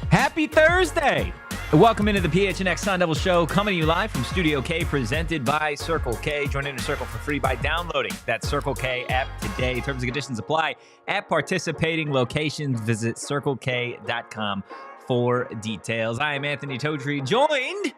Happy Thursday! Welcome into the PHNX Sun Devils show, coming to you live from Studio K, presented by Circle K. Join Inner Circle for free by downloading that Circle K app today. Terms and conditions apply at participating locations. Visit CircleK.com for details. I am Anthony Totri, joined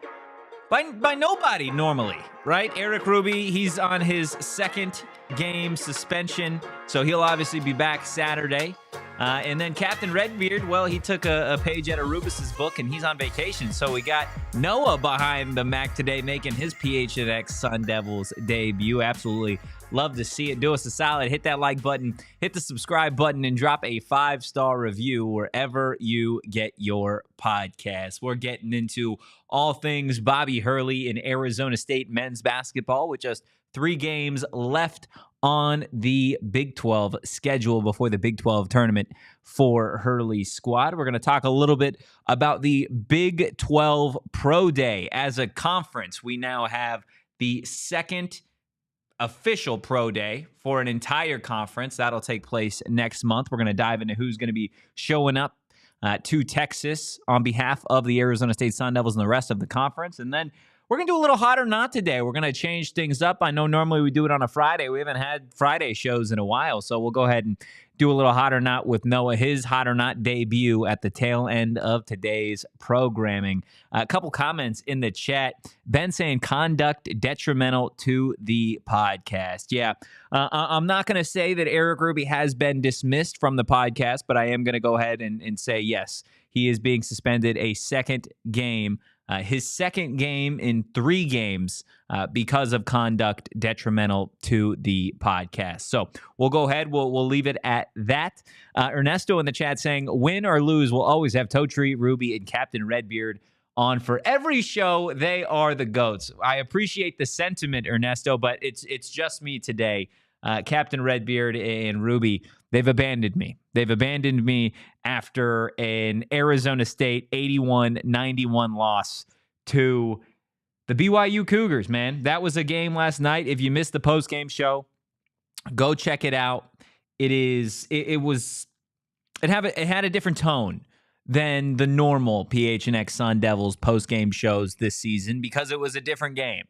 by nobody normally, right? Eric Ruby, he's on his second game suspension, so he'll obviously be back Saturday. And then Captain Redbeard, well, he took a page out of Rubus's book, and he's on vacation. So we got Noah behind the Mac today making his PHNX Sun Devils debut. Absolutely love to see it. Do us a solid. Hit that like button, hit the subscribe button, and drop a 5-star review wherever you get your podcast. We're getting into all things Bobby Hurley in Arizona State men's basketball with just 3 games left on the Big 12 schedule before the Big 12 tournament for Hurley's squad. We're going to talk a little bit about the Big 12 Pro Day. As a conference, we now have the second official Pro Day for an entire conference. That'll take place next month. We're going to dive into who's going to be showing up to Texas on behalf of the Arizona State Sun Devils and the rest of the conference. And then we're going to do a little hot or not today. We're going to change things up. I know normally we do it on a Friday. We haven't had Friday shows in a while, so we'll go ahead and do a little hot or not with Noah, his hot or not debut at the tail end of today's programming. A couple comments in the chat. Ben saying conduct detrimental to the podcast. Yeah, I'm not going to say that Eric Ruby has been dismissed from the podcast, but I am going to go ahead and say yes, he is being suspended a second game. His second game in 3 games because of conduct detrimental to the podcast. So we'll go ahead. We'll leave it at that. Ernesto in the chat saying, win or lose, we'll always have Totri, Ruby, and Captain Redbeard on for every show. They are the GOATs. I appreciate the sentiment, Ernesto, but it's just me today. Captain Redbeard and Ruby, they've abandoned me. They've abandoned me after an Arizona State 81-91 loss to the BYU Cougars, man. That was a game last night. If you missed the postgame show, go check it out. It had a different tone than the normal PHNX Sun Devils postgame shows this season because it was a different game.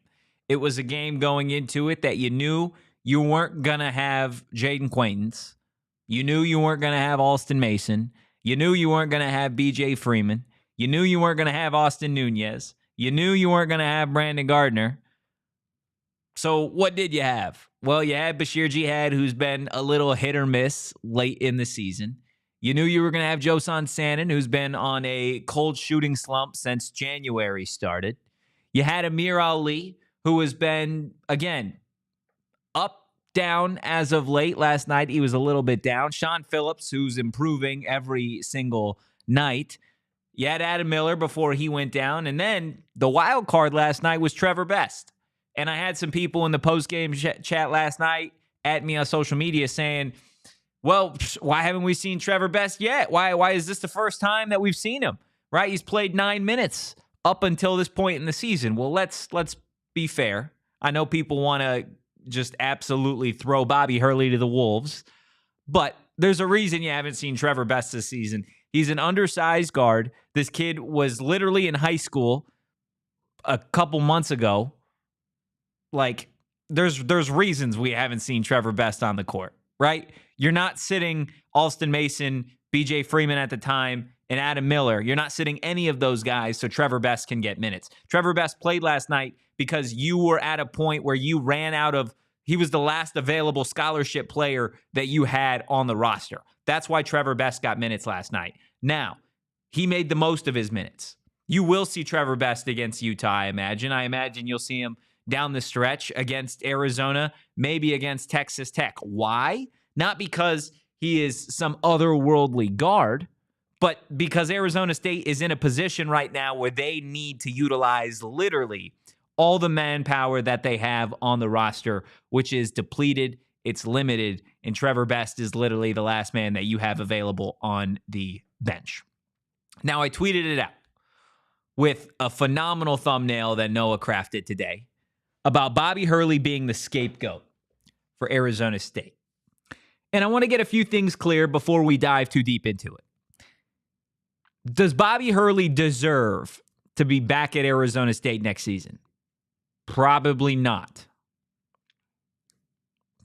It was a game going into it that you knew you weren't going to have Jayden Quaintance. You knew you weren't going to have Alston Mason. You knew you weren't going to have BJ Freeman. You knew you weren't going to have Austin Nunez. You knew you weren't going to have Brandon Gardner. So what did you have? Well, you had Bashir Jihad, who's been a little hit or miss late in the season. You knew you were going to have Josan Sannon, who's been on a cold shooting slump since January started. You had Amir Ali, who has been, again, up, down as of late. Last night, he was a little bit down. Sean Phillips, who's improving every single night. You had Adam Miller before he went down. And then the wild card last night was Trevor Best. And I had some people in the postgame chat last night at me on social media saying, well, why haven't we seen Trevor Best yet? Why is this the first time that we've seen him? Right? He's played 9 minutes up until this point in the season. Well, let's be fair. I know people want to just absolutely throw Bobby Hurley to the wolves, but there's a reason you haven't seen Trevor Best this season. He's an undersized guard. This kid was literally in high school a couple months ago. Like, there's reasons we haven't seen Trevor Best on the court, right? You're not sitting Alston Mason, BJ Freeman at the time, and Adam Miller. You're not sitting any of those guys so Trevor Best can get minutes. Trevor Best played last night because you were at a point where you ran out of, he was the last available scholarship player that you had on the roster. That's why Trevor Best got minutes last night. Now, he made the most of his minutes. You will see Trevor Best against Utah, I imagine. I imagine you'll see him down the stretch against Arizona, maybe against Texas Tech. Why? Not because he is some otherworldly guard, but because Arizona State is in a position right now where they need to utilize literally all the manpower that they have on the roster, which is depleted, it's limited, and Trevor Best is literally the last man that you have available on the bench. Now, I tweeted it out with a phenomenal thumbnail that Noah crafted today about Bobby Hurley being the scapegoat for Arizona State. And I want to get a few things clear before we dive too deep into it. Does Bobby Hurley deserve to be back at Arizona State next season? Probably not.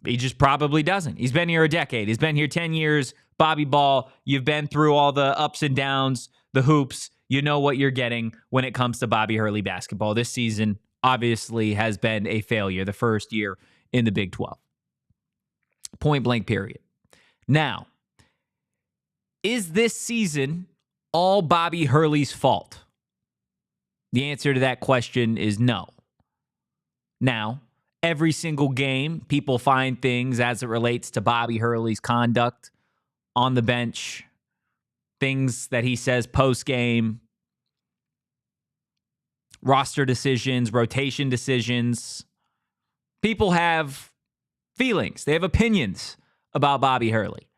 He just probably doesn't. He's been here a decade. He's been here 10 years. Bobby Ball, you've been through all the ups and downs, the hoops. You know what you're getting when it comes to Bobby Hurley basketball. This season obviously has been a failure, the first year in the Big 12. Point blank period. Now, is this season all Bobby Hurley's fault? The answer to that question is no. Now, every single game, people find things as it relates to Bobby Hurley's conduct on the bench, things that he says post-game, roster decisions, rotation decisions. People have feelings. They have opinions about Bobby Hurley.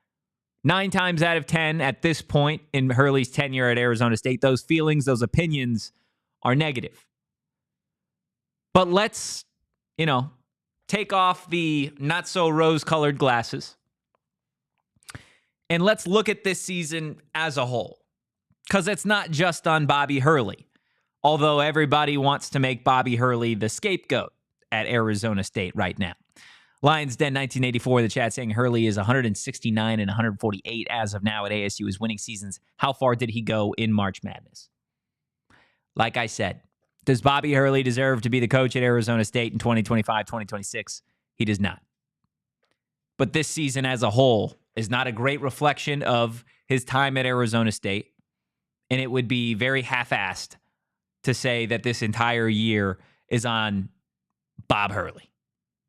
9 times out of 10 at this point in Hurley's tenure at Arizona State, those feelings, those opinions are negative. But let's, take off the not so rose-colored glasses and let's look at this season as a whole. Because it's not just on Bobby Hurley, although everybody wants to make Bobby Hurley the scapegoat at Arizona State right now. Lions Den 1984 in the chat saying Hurley is 169 and 148 as of now at ASU, his winning seasons. How far did he go in March Madness? Like I said, does Bobby Hurley deserve to be the coach at Arizona State in 2025, 2026? He does not. But this season as a whole is not a great reflection of his time at Arizona State, and it would be very half-assed to say that this entire year is on Bob Hurley.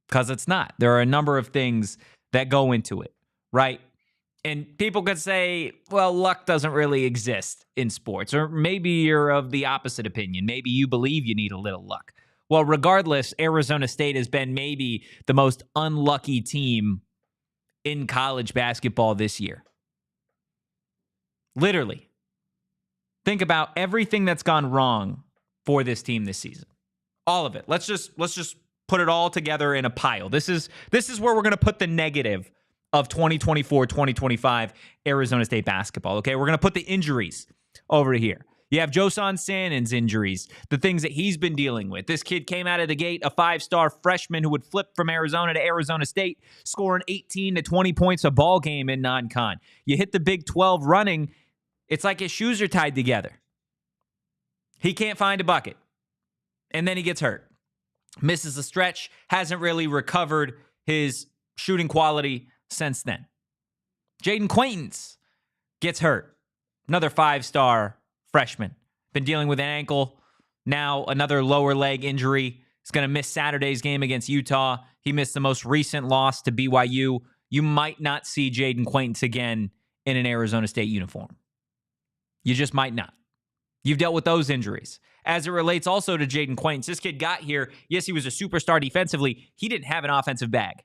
Because it's not. There are a number of things that go into it, right? And people could say, well, luck doesn't really exist in sports. Or maybe you're of the opposite opinion. Maybe you believe you need a little luck. Well, regardless, Arizona State has been maybe the most unlucky team in college basketball this year. Literally. Think about everything that's gone wrong for this team this season. All of it. Let's just put it all together in a pile. This is where we're going to put the negative of 2024-2025 Arizona State basketball. Okay, we're going to put the injuries over here. You have Joson Sannon's injuries, the things that he's been dealing with. This kid came out of the gate, a 5-star freshman who would flip from Arizona to Arizona State, scoring 18 to 20 points a ball game in non-con. You hit the Big 12 running, it's like his shoes are tied together. He can't find a bucket. And then he gets hurt. Misses a stretch, hasn't really recovered his shooting quality since then. Jayden Quaintance gets hurt. Another 5-star freshman. Been dealing with an ankle. Now another lower leg injury. He's going to miss Saturday's game against Utah. He missed the most recent loss to BYU. You might not see Jayden Quaintance again in an Arizona State uniform. You just might not. You've dealt with those injuries. As it relates also to Jayden Quaintance, this kid got here. Yes, he was a superstar defensively. He didn't have an offensive bag.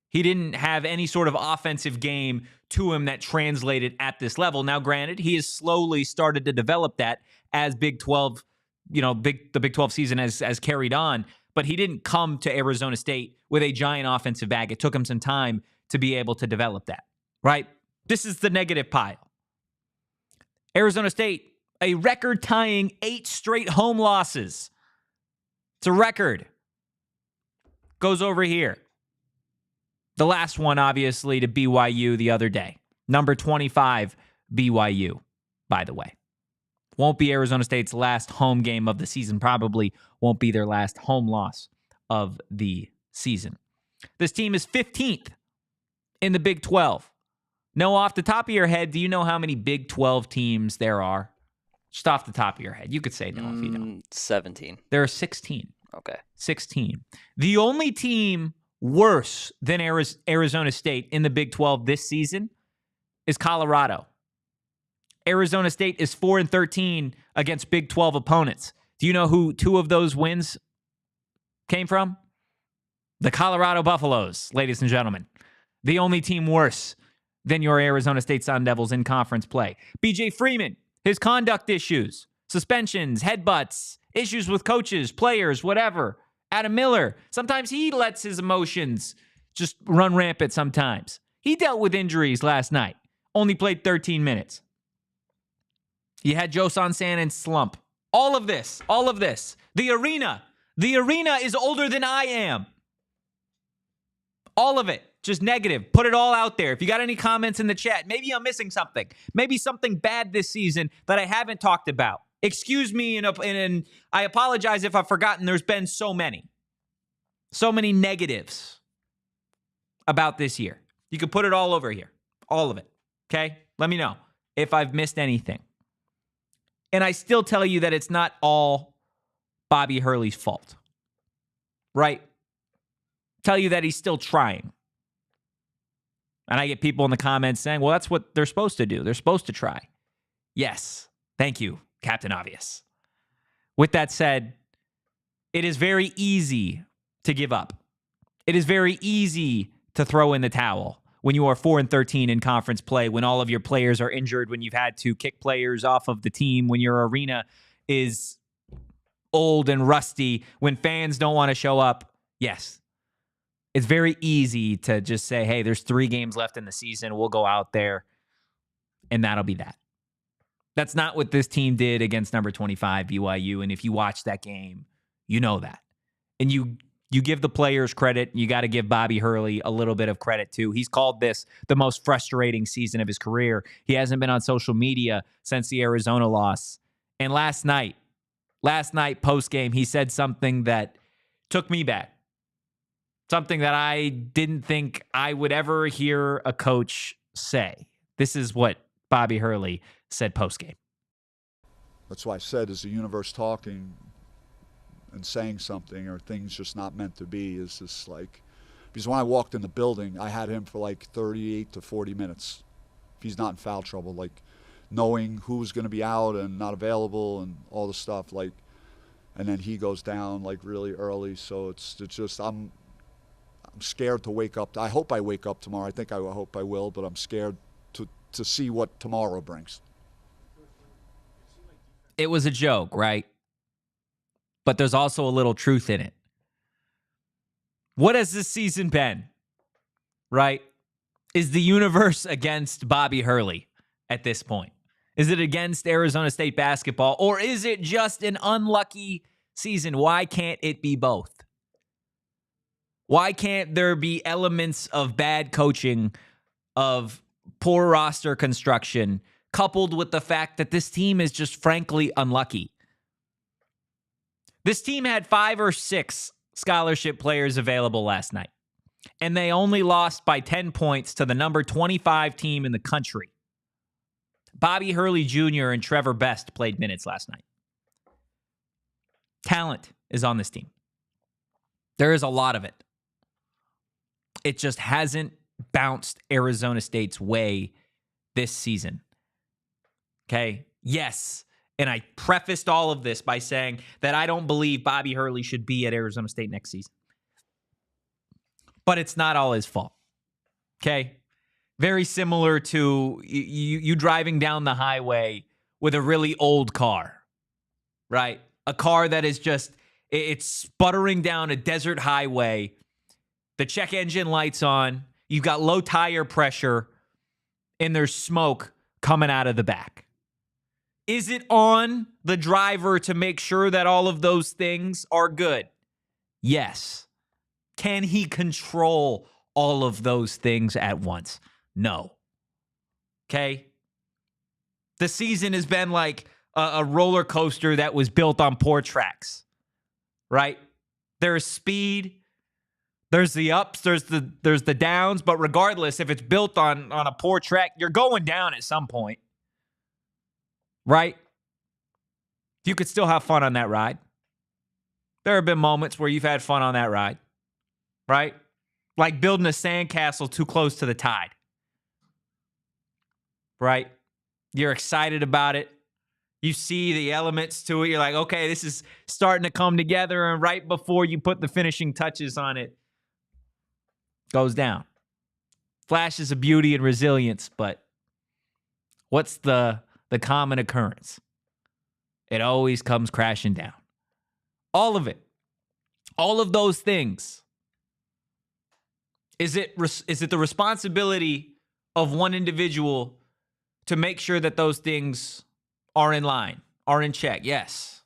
He didn't have any sort of offensive game to him that translated at this level. Now, granted, he has slowly started to develop that as Big 12, the Big 12 season has carried on. But he didn't come to Arizona State with a giant offensive bag. It took him some time to be able to develop that, right? This is the negative pile. Arizona State, a record-tying 8 straight home losses. It's a record. Goes over here. The last one, obviously, to BYU the other day. Number 25, BYU, by the way. Won't be Arizona State's last home game of the season. Probably won't be their last home loss of the season. This team is 15th in the Big 12. No, off the top of your head, do you know how many Big 12 teams there are? Just off the top of your head. You could say no if you don't. 17. There are 16. Okay. 16. The only team worse than Arizona State in the Big 12 this season is Colorado. Arizona State is 4-13 against Big 12 opponents. Do you know who 2 of those wins came from? The Colorado Buffaloes, ladies and gentlemen. The only team worse than your Arizona State Sun Devils in conference play. BJ Freeman, his conduct issues, suspensions, headbutts, issues with coaches, players, whatever. Adam Miller, sometimes he lets his emotions just run rampant sometimes. He dealt with injuries last night. Only played 13 minutes. You had Joe Sansan slump. All of this. The arena is older than I am. All of it. Just negative. Put it all out there. If you got any comments in the chat, maybe I'm missing something. Maybe something bad this season that I haven't talked about. Excuse me, and I apologize if I've forgotten. There's been so many negatives about this year. You can put it all over here. All of it. Okay? Let me know if I've missed anything. And I still tell you that it's not all Bobby Hurley's fault. Right? Tell you that he's still trying. And I get people in the comments saying, well, that's what they're supposed to do. They're supposed to try. Yes. Thank you, Captain Obvious. With that said, it is very easy to give up. It is very easy to throw in the towel when you are 4-13 in conference play, when all of your players are injured, when you've had to kick players off of the team, when your arena is old and rusty, when fans don't want to show up. Yes. It's very easy to just say, hey, there's 3 games left in the season. We'll go out there, and that'll be that. That's not what this team did against number 25 BYU. And if you watch that game, you know that. And you give the players credit. You got to give Bobby Hurley a little bit of credit too. He's called this the most frustrating season of his career. He hasn't been on social media since the Arizona loss. And last night post-game, he said something that took me back. Something that I didn't think I would ever hear a coach say. This is what Bobby Hurley said post-game. That's why I said, is the universe talking and saying something, or things just not meant to be? Is this like, because when I walked in the building, I had him for like 38 to 40 minutes. If he's not in foul trouble, like knowing who's going to be out and not available and all the stuff, like, and then he goes down like really early. So it's just, I'm scared to wake up. I hope I wake up tomorrow. I hope I will, but I'm scared to see what tomorrow brings. It was a joke, right? But there's also a little truth in it. What has this season been? Right? Is the universe against Bobby Hurley at this point? Is it against Arizona State basketball? Or is it just an unlucky season? Why can't it be both? Why can't there be elements of bad coaching, of poor roster construction, coupled with the fact that this team is just frankly unlucky? This team had 5 or 6 scholarship players available last night, and they only lost by 10 points to the number 25 team in the country. Bobby Hurley Jr. and Trevor Best played minutes last night. Talent is on this team. There is a lot of it. It just hasn't bounced Arizona State's way this season. Okay? Yes. And I prefaced all of this by saying that I don't believe Bobby Hurley should be at Arizona State next season. But it's not all his fault. Okay? Very similar to you driving down the highway with a really old car, right? A car that is just, it's sputtering down a desert highway. The check engine light's on. You've got low tire pressure, and there's smoke coming out of the back. Is it on the driver to make sure that all of those things are good? Yes. Can he control all of those things at once? No. Okay? The season has been like a roller coaster that was built on poor tracks, right? There's speed, there's the ups, there's the downs, but regardless, if it's built on a poor track, you're going down at some point. Right? You could still have fun on that ride. There have been moments where you've had fun on that ride, right? Like building a sandcastle too close to the tide, right? You're excited about it. You see the elements to it. You're like, okay, this is starting to come together. And right before you put the finishing touches on it, goes down. Flashes of beauty and resilience, but what's the common occurrence? It always comes crashing down. All of it. All of those things. Is it the responsibility of one individual to make sure that those things are in line, are in check? Yes.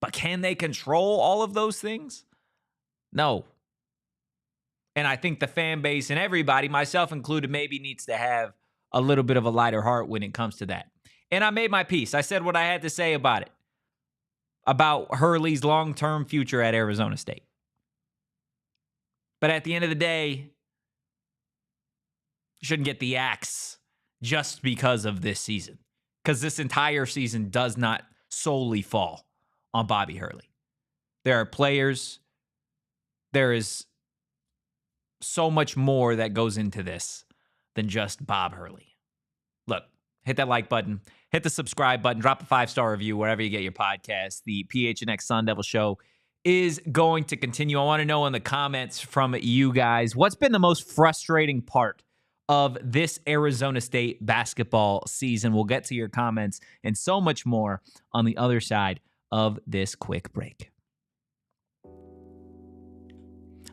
But can they control all of those things? No. And I think the fan base and everybody, myself included, maybe needs to have a little bit of a lighter heart when it comes to that. And I made my peace. I said what I had to say about it, about Hurley's long-term future at Arizona State. But at the end of the day, you shouldn't get the axe just because of this season, because this entire season does not solely fall on Bobby Hurley. There are players. There is so much more that goes into this than just Bob Hurley. Look, hit that like button, hit the subscribe button, drop a 5-star review wherever you get your podcast. The PHNX Sun Devils show is going to continue. I want to know in the comments from you guys, what's been the most frustrating part of this Arizona State basketball season? We'll get to your comments and so much more on the other side of this quick break.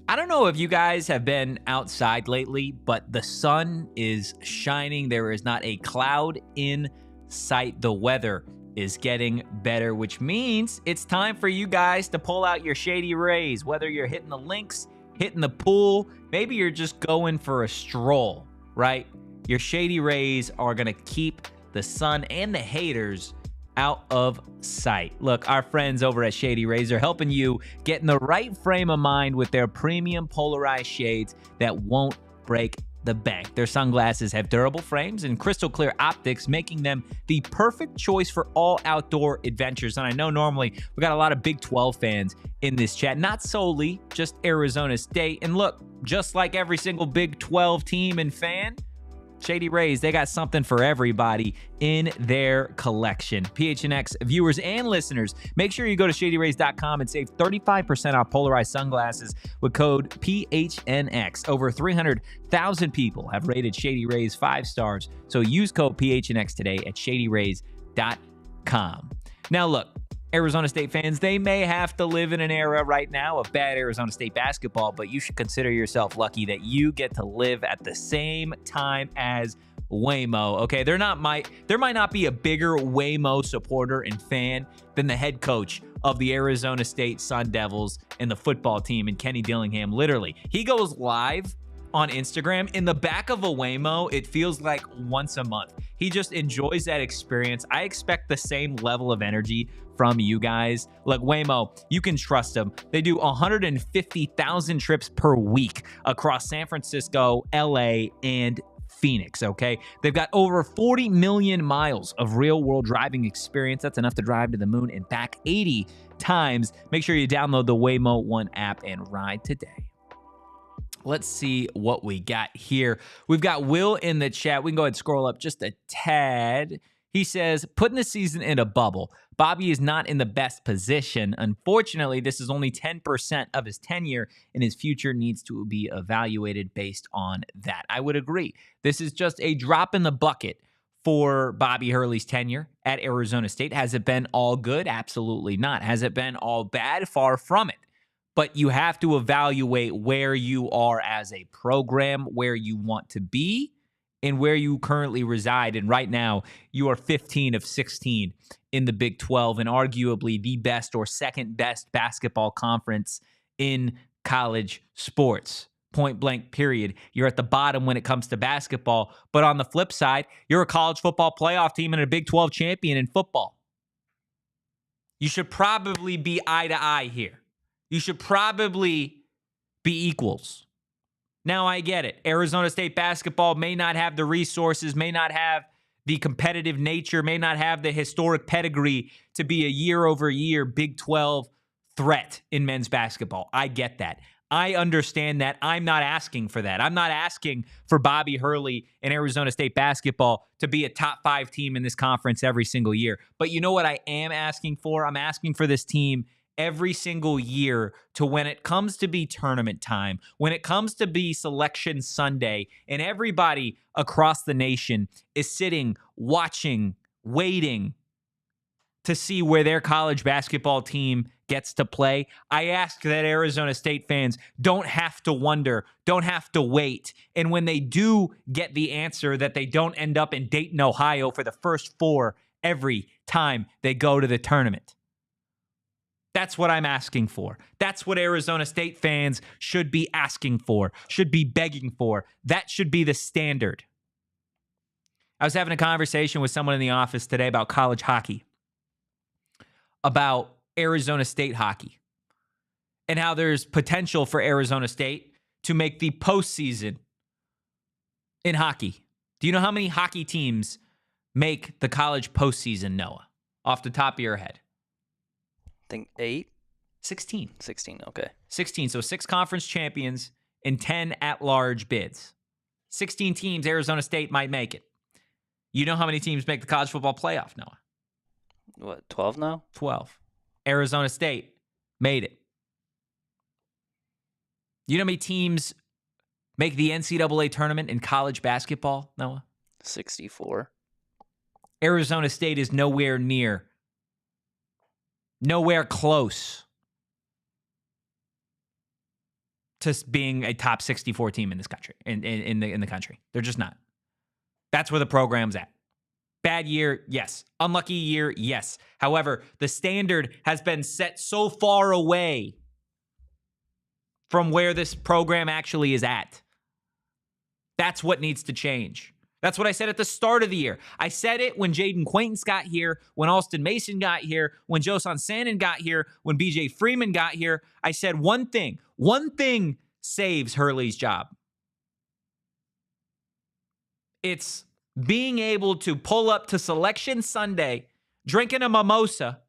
I don't know if you guys have been outside lately, but the sun is shining. There is not a cloud in sight. The weather is getting better, which means it's time for you guys to pull out your Shady Rays, whether you're hitting the links, hitting the pool, maybe you're just going for a stroll, right? Your Shady Rays are going to keep the sun and the haters out of sight. Look, our friends over at Shady Rays are helping you get in the right frame of mind with their premium polarized shades that won't break the bank. Their sunglasses have durable frames and crystal clear optics, making them the perfect choice for all outdoor adventures. And I know normally we got a lot of Big 12 fans in this chat, not solely just Arizona State. And look, just like every single Big 12 team and fan, Shady Rays, they got something for everybody in their collection. PHNX viewers and listeners, make sure you go to shadyrays.com and save 35% off polarized sunglasses with code PHNX. Over 300,000 people have rated Shady Rays 5 stars, so use code PHNX today at shadyrays.com. Now look, Arizona State fans, they may have to live in an era right now of bad Arizona State basketball, but you should consider yourself lucky that you get to live at the same time as Waymo. Okay, there might not be a bigger Waymo supporter and fan than the head coach of the Arizona State Sun Devils and the football team, and Kenny Dillingham. Literally, he goes live on Instagram in the back of a Waymo. It feels like once a month. He just enjoys that experience. I expect the same level of energy from you guys. Look, Waymo, you can trust them. They do 150,000 trips per week across San Francisco, LA, and Phoenix, okay? They've got over 40 million miles of real-world driving experience. That's enough to drive to the moon and back 80 times. Make sure you download the Waymo One app and ride today. Let's see what we got here. We've got Will in the chat. We can go ahead and scroll up just a tad. He says, putting the season in a bubble. Bobby is not in the best position. Unfortunately, this is only 10% of his tenure, and his future needs to be evaluated based on that. I would agree. This is just a drop in the bucket for Bobby Hurley's tenure at Arizona State. Has it been all good? Absolutely not. Has it been all bad? Far from it. But you have to evaluate where you are as a program, where you want to be, and where you currently reside. And right now, you are 15 of 16 in the Big 12 and arguably the best or second best basketball conference in college sports. Point blank, period. You're at the bottom when it comes to basketball. But on the flip side, you're a college football playoff team and a Big 12 champion in football. You should probably be eye to eye here. You should probably be equals. Now, I get it. Arizona State basketball may not have the resources, may not have the competitive nature, may not have the historic pedigree to be a year-over-year Big 12 threat in men's basketball. I get that. I understand that. I'm not asking for that. I'm not asking for Bobby Hurley and Arizona State basketball to be a top 5 team in this conference every single year. But you know what I am asking for? I'm asking for this team every single year to, when it comes to be tournament time, when it comes to be Selection Sunday, and everybody across the nation is sitting, watching, waiting to see where their college basketball team gets to play. I ask that Arizona State fans don't have to wonder, don't have to wait. And when they do get the answer, that they don't end up in Dayton, Ohio for the first 4 every time they go to the tournament. That's what I'm asking for. That's what Arizona State fans should be asking for, should be begging for. That should be the standard. I was having a conversation with someone in the office today about college hockey, about Arizona State hockey, and how there's potential for Arizona State to make the postseason in hockey. Do you know how many hockey teams make the college postseason, Noah, off the top of your head? I think 8? 16. 16, okay. 16, so 6 conference champions and 10 at-large bids. 16 teams, Arizona State might make it. You know how many teams make the college football playoff, Noah? What, 12 now? 12. Arizona State made it. You know how many teams make the NCAA tournament in college basketball, Noah? 64. Arizona State is nowhere near, nowhere close to being a top 64 team in this country, in the country. They're just not. That's where the program's at. Bad year, yes. Unlucky year, yes. However, the standard has been set so far away from where this program actually is at. That's what needs to change. That's what I said at the start of the year. I said it when Jayden Quaintance got here, when Alston Mason got here, when Josan Sannon got here, when BJ Freeman got here. I said one thing saves Hurley's job. It's being able to pull up to Selection Sunday, drinking a mimosa,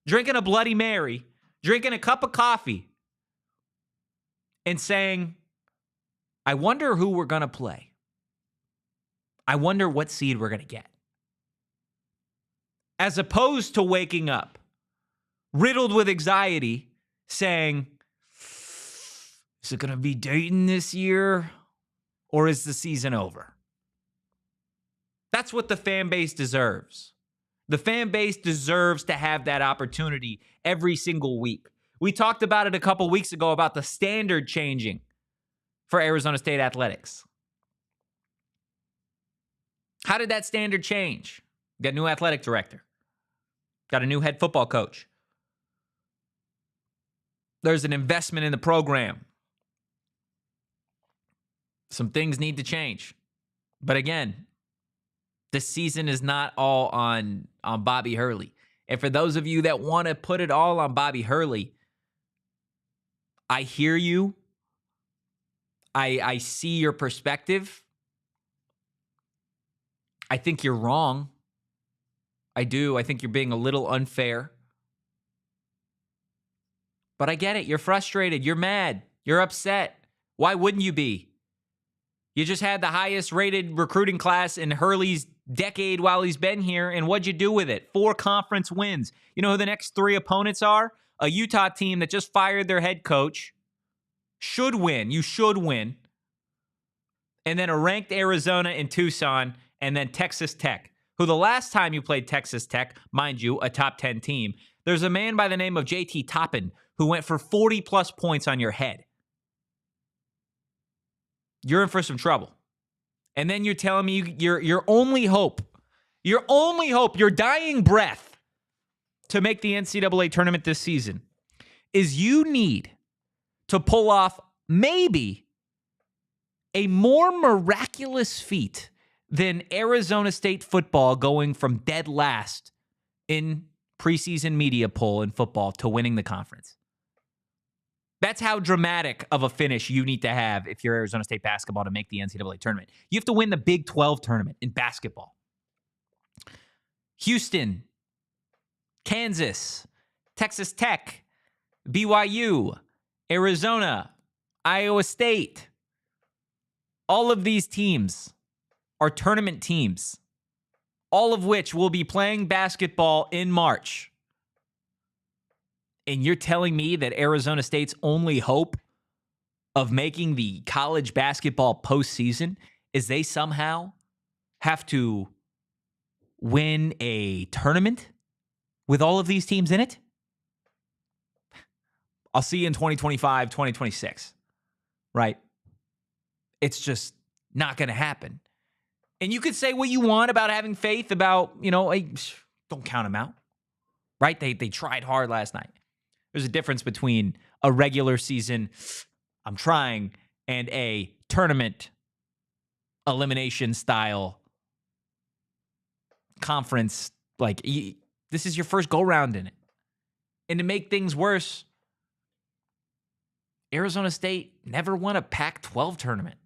drinking a Bloody Mary, drinking a cup of coffee, and saying, I wonder who we're going to play. I wonder what seed we're going to get. As opposed to waking up, riddled with anxiety, saying, is it going to be Dayton this year, or is the season over? That's what the fan base deserves. The fan base deserves to have that opportunity every single week. We talked about it a couple weeks ago about the standard changing for Arizona State athletics. How did that standard change? Got a new athletic director. Got a new head football coach. There's an investment in the program. Some things need to change. But again, this season is not all on Bobby Hurley. And for those of you that want to put it all on Bobby Hurley, I hear you. I see your perspective. I think you're wrong. I do. I think you're being a little unfair. But I get it. You're frustrated. You're mad. You're upset. Why wouldn't you be? You just had the highest rated recruiting class in Hurley's decade while he's been here, and what'd you do with it? 4 conference wins. You know who the next 3 opponents are? A Utah team that just fired their head coach. Should win. You should win. And then a ranked Arizona and Tucson, and then Texas Tech, who the last time you played Texas Tech, mind you, a top 10 team, there's a man by the name of JT Toppin who went for 40-plus points on your head. You're in for some trouble. And then you're telling me your only hope, your dying breath to make the NCAA tournament this season is you need to pull off maybe a more miraculous feat than Arizona State football going from dead last in preseason media poll in football to winning the conference. That's how dramatic of a finish you need to have if you're Arizona State basketball to make the NCAA tournament. You have to win the Big 12 tournament in basketball. Houston, Kansas, Texas Tech, BYU, Arizona, Iowa State. All of these teams are tournament teams, all of which will be playing basketball in March. And you're telling me that Arizona State's only hope of making the college basketball postseason is they somehow have to win a tournament with all of these teams in it? I'll see you in 2025, 2026, right? It's just not going to happen. And you could say what you want about having faith about, don't count them out, right? They tried hard last night. There's a difference between a regular season, I'm trying, and a tournament elimination style conference. Like, this is your first go round in it. And to make things worse, Arizona State never won a Pac-12 tournament.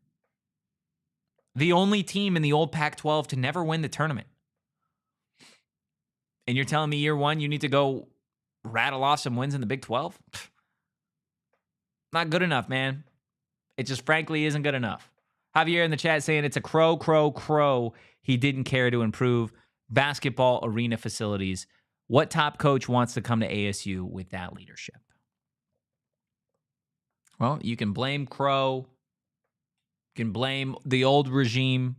The only team in the old Pac-12 to never win the tournament. And you're telling me year one, you need to go rattle off some wins in the Big 12? Not good enough, man. It just frankly isn't good enough. Javier in the chat saying it's a crow. He didn't care to improve basketball arena facilities. What top coach wants to come to ASU with that leadership? Well, you can blame Crow. You can blame the old regime,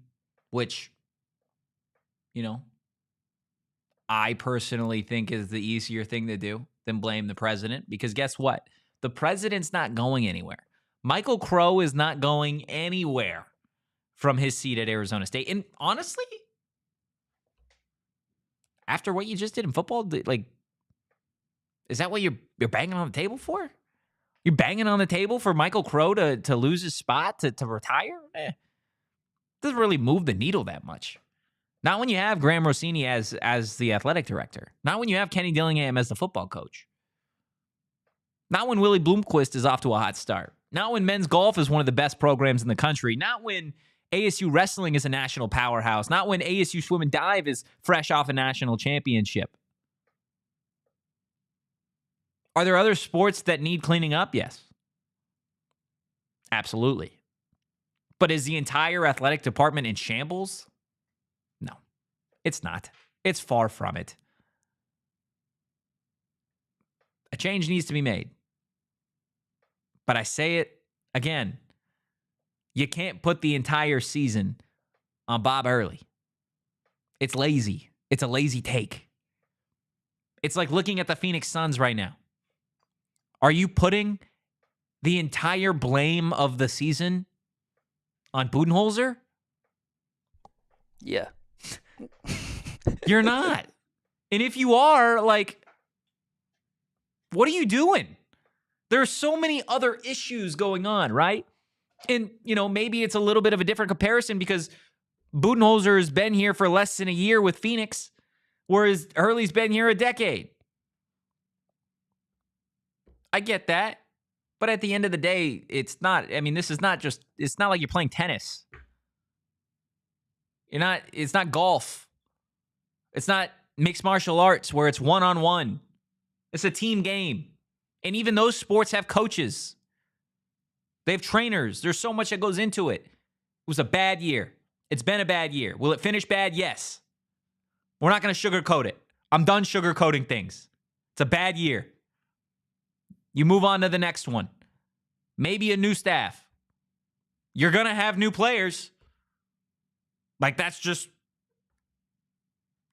which, I personally think is the easier thing to do than blame the president. Because guess what? The president's not going anywhere. Michael Crow is not going anywhere from his seat at Arizona State. And honestly, after what you just did in football, is that what you're banging on the table for? You're banging on the table for Michael Crow to lose his spot, to retire? Doesn't really move the needle that much. Not when you have Graham Rossini as the athletic director. Not when you have Kenny Dillingham as the football coach. Not when Willie Bloomquist is off to a hot start. Not when men's golf is one of the best programs in the country. Not when ASU wrestling is a national powerhouse. Not when ASU swim and dive is fresh off a national championship. Are there other sports that need cleaning up? Yes. Absolutely. But is the entire athletic department in shambles? No, it's not. It's far from it. A change needs to be made. But I say it again. You can't put the entire season on Bob Hurley. It's lazy. It's a lazy take. It's like looking at the Phoenix Suns right now. Are you putting the entire blame of the season on Budenholzer? Yeah. You're not. And if you are, what are you doing? There are so many other issues going on, right? And, maybe it's a little bit of a different comparison because Budenholzer has been here for less than a year with Phoenix, whereas Hurley's been here a decade. I get that. But at the end of the day, it's not like you're playing tennis. It's not golf. It's not mixed martial arts where it's one-on-one. It's a team game. And even those sports have coaches. They have trainers. There's so much that goes into it. It was a bad year. It's been a bad year. Will it finish bad? Yes. We're not going to sugarcoat it. I'm done sugarcoating things. It's a bad year. You move on to the next one. Maybe a new staff. You're going to have new players. That's just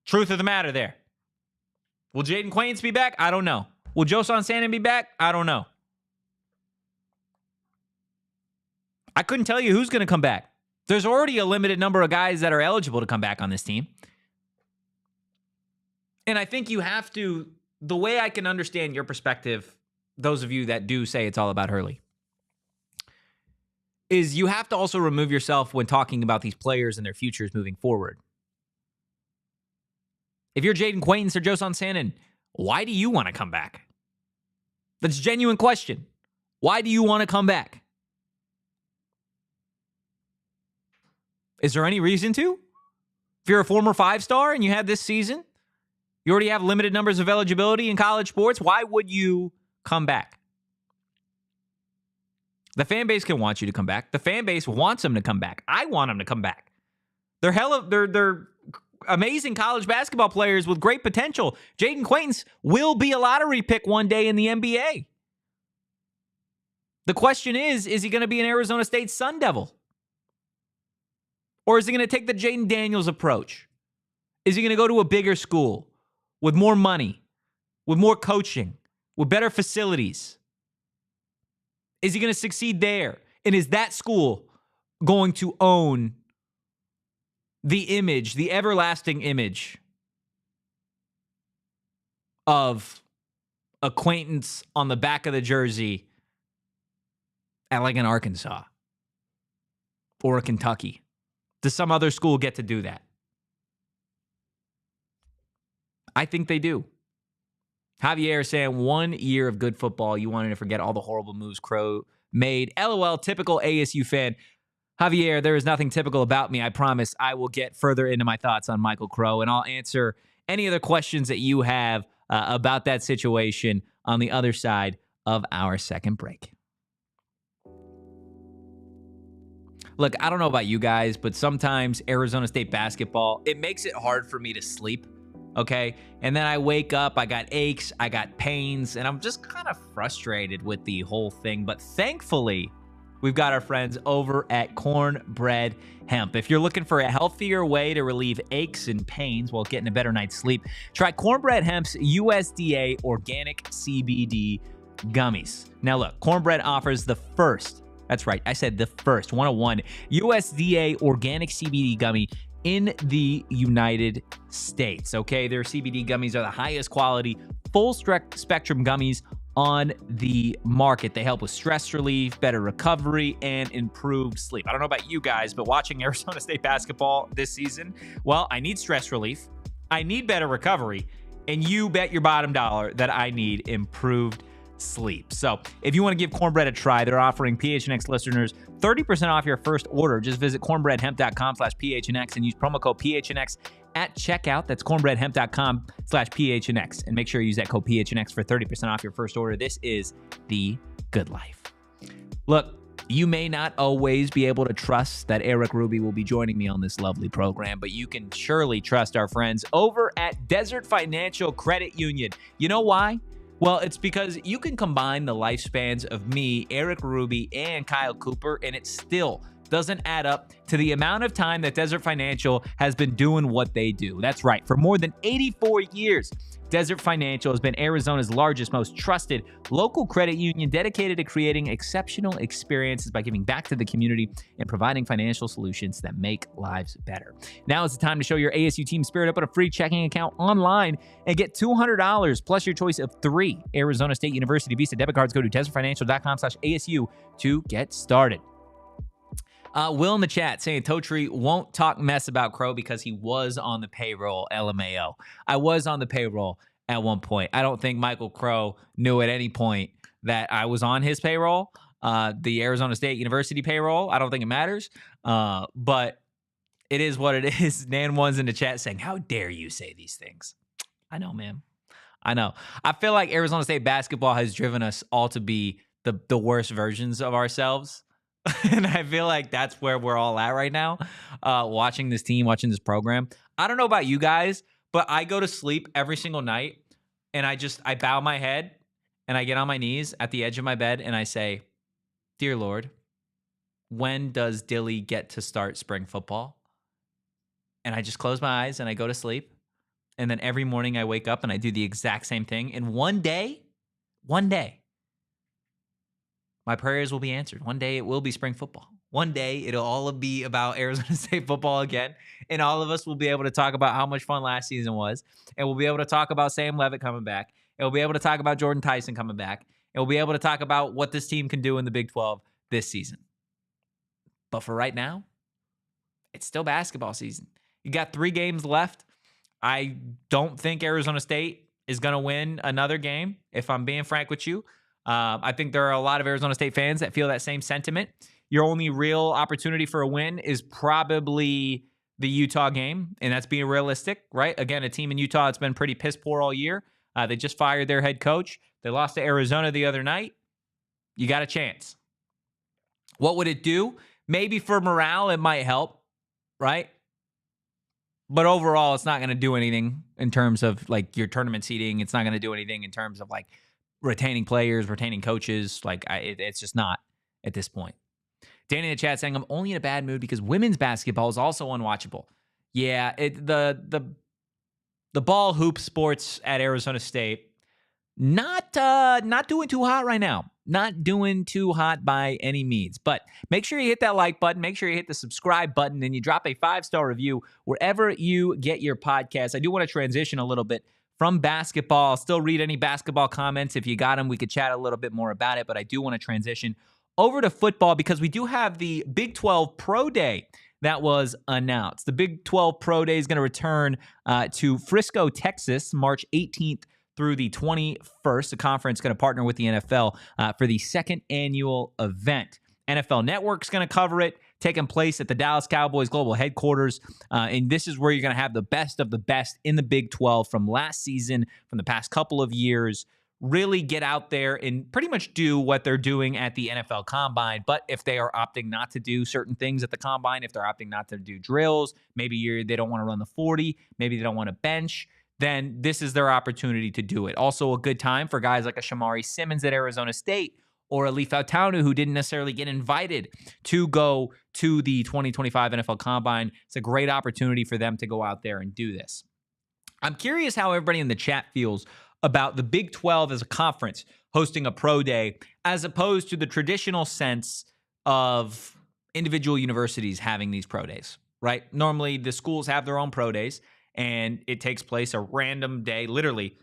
truth of the matter there. Will Jayden Quaintance be back? I don't know. Will Josan Sandin be back? I don't know. I couldn't tell you who's going to come back. There's already a limited number of guys that are eligible to come back on this team. And I think you have to, the way I can understand your perspective, those of you that do say it's all about Hurley, is you have to also remove yourself when talking about these players and their futures moving forward. If you're Jayden Quaintance or Josan Sandin, why do you want to come back? That's a genuine question. Why do you want to come back? Is there any reason to? If you're a former 5-star and you had this season, you already have limited numbers of eligibility in college sports, why would you come back? The fan base can want you to come back. The fan base wants him to come back. I want him to come back. They're amazing college basketball players with great potential. Jayden Quaintance will be a lottery pick one day in the NBA. The question is he going to be an Arizona State Sun Devil? Or is he going to take the Jayden Daniels approach? Is he going to go to a bigger school with more money, with more coaching, with better facilities? Is he going to succeed there? And is that school going to own the image, the everlasting image of a Quaintance on the back of the jersey at like an Arkansas or a Kentucky? Does some other school get to do that? I think they do. Javier saying 1 year of good football. You wanted to forget all the horrible moves Crow made. LOL, typical ASU fan. Javier, there is nothing typical about me. I promise I will get further into my thoughts on Michael Crow, and I'll answer any other questions that you have about that situation on the other side of our second break. Look, I don't know about you guys, but sometimes Arizona State basketball, it makes it hard for me to sleep, okay? And then I wake up, I got aches, I got pains, and I'm just kind of frustrated with the whole thing. But thankfully, we've got our friends over at Cornbread Hemp. If you're looking for a healthier way to relieve aches and pains while getting a better night's sleep, try Cornbread Hemp's USDA organic CBD gummies. Now look, Cornbread offers the first, that's right, I said the first, 101, USDA organic CBD gummy in the United States, okay? Their CBD gummies are the highest quality, full spectrum gummies on the market. They help with stress relief, better recovery, and improved sleep. I don't know about you guys, but watching Arizona State basketball this season, well, I need stress relief, I need better recovery, and you bet your bottom dollar that I need improved sleep. So if you want to give Cornbread a try, they're offering PHNX listeners 30% off your first order. Just visit cornbreadhemp.com/PHNX and use promo code PHNX at checkout. That's cornbreadhemp.com/PHNX. And make sure you use that code PHNX for 30% off your first order. This is the good life. Look, you may not always be able to trust that Eric Ruby will be joining me on this lovely program, but you can surely trust our friends over at Desert Financial Credit Union. You know why? Well, it's because you can combine the lifespans of me, Eric Ruby, and Kyle Cooper, and it still doesn't add up to the amount of time that Desert Financial has been doing what they do. That's right. For more than 84 years, Desert Financial has been Arizona's largest, most trusted local credit union dedicated to creating exceptional experiences by giving back to the community and providing financial solutions that make lives better. Now is the time to show your ASU team spirit. Open a free checking account online and get $200 plus your choice of 3 Arizona State University Visa debit cards. Go to desertfinancial.com/ASU to get started. Will in the chat saying Totri won't talk mess about Crow because he was on the payroll, LMAO. I was on the payroll at one point. I don't think Michael Crow knew at any point that I was on his payroll, the Arizona State University payroll. I don't think it matters, but it is what it is. Nan1's in the chat saying, how dare you say these things? I know, man. I know. I feel like Arizona State basketball has driven us all to be the worst versions of ourselves. And I feel like that's where we're all at right now, watching this team, watching this program. I don't know about you guys, but I go to sleep every single night and I bow my head and I get on my knees at the edge of my bed and I say, Dear Lord, when does Dilly get to start spring football? And I just close my eyes and I go to sleep. And then every morning I wake up and I do the exact same thing. And one day, my prayers will be answered. One day it will be spring football. One day it'll all be about Arizona State football again. And all of us will be able to talk about how much fun last season was. And we'll be able to talk about Sam Levitt coming back. And we'll be able to talk about Jordan Tyson coming back. And we'll be able to talk about what this team can do in the Big 12 this season. But for right now, it's still basketball season. You got 3 games left. I don't think Arizona State is going to win another game, if I'm being frank with you. I think there are a lot of Arizona State fans that feel that same sentiment. Your only real opportunity for a win is probably the Utah game, and that's being realistic, right? Again, a team in Utah that's been pretty piss poor all year. They just fired their head coach. They lost to Arizona the other night. You got a chance. What would it do? Maybe for morale, it might help, right? But overall, it's not going to do anything in terms of like your tournament seeding. It's not going to do anything in terms of like retaining players, retaining coaches. Like it's just not at this point. Danny in the chat saying, I'm only in a bad mood because women's basketball is also unwatchable. Yeah, the ball hoop sports at Arizona State, not doing too hot right now. Not doing too hot by any means. But make sure you hit that like button. Make sure you hit the subscribe button and you drop a 5-star review wherever you get your podcast. I do want to transition a little bit from basketball. I'll still read any basketball comments. If you got them, we could chat a little bit more about it. But I do want to transition over to football because we do have the Big 12 Pro Day that was announced. The Big 12 Pro Day is going to return to Frisco, Texas, March 18th through the 21st. The conference is going to partner with the NFL for the second annual event. NFL Network's going to cover it, taking place at the Dallas Cowboys global headquarters. And this is where you're going to have the best of the best in the Big 12 from last season, from the past couple of years. Really get out there and pretty much do what they're doing at the NFL Combine. But if they are opting not to do certain things at the Combine, if they're opting not to do drills, maybe they don't want to run the 40, maybe they don't want to bench, then this is their opportunity to do it. Also a good time for guys like a Shamari Simmons at Arizona State or a Leaf Autaunu who didn't necessarily get invited to go to the 2025 NFL Combine. It's a great opportunity for them to go out there and do this. I'm curious how everybody in the chat feels about the Big 12 as a conference hosting a pro day as opposed to the traditional sense of individual universities having these pro days, right? Normally the schools have their own pro days and it takes place a random day, literally,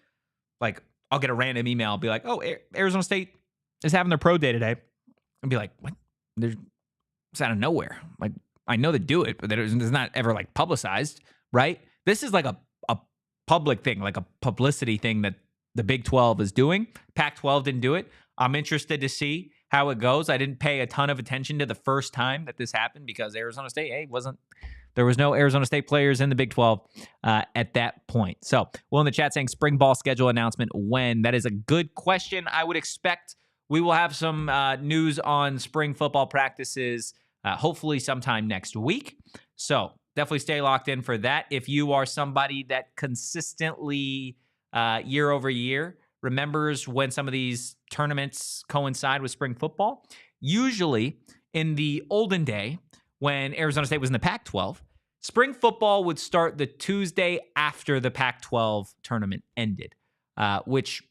like I'll get a random email, I'll be like, oh, Arizona State is having their pro day today. And be like, what? It's out of nowhere. Like, I know they do it, but it's not ever like publicized, right? This is like a public thing, like a publicity thing that the Big 12 is doing. Pac-12 didn't do it. I'm interested to see how it goes. I didn't pay a ton of attention to the first time that this happened because Arizona State, there was no Arizona State players in the Big 12 at that point. So, Will in the chat saying spring ball schedule announcement when? That is a good question. I would expect we will have some news on spring football practices hopefully sometime next week. So, definitely stay locked in for that. If you are somebody that consistently year over year remembers when some of these tournaments coincide with spring football, usually in the olden day, when Arizona State was in the Pac-12, spring football would start the Tuesday after the Pac-12 tournament ended, which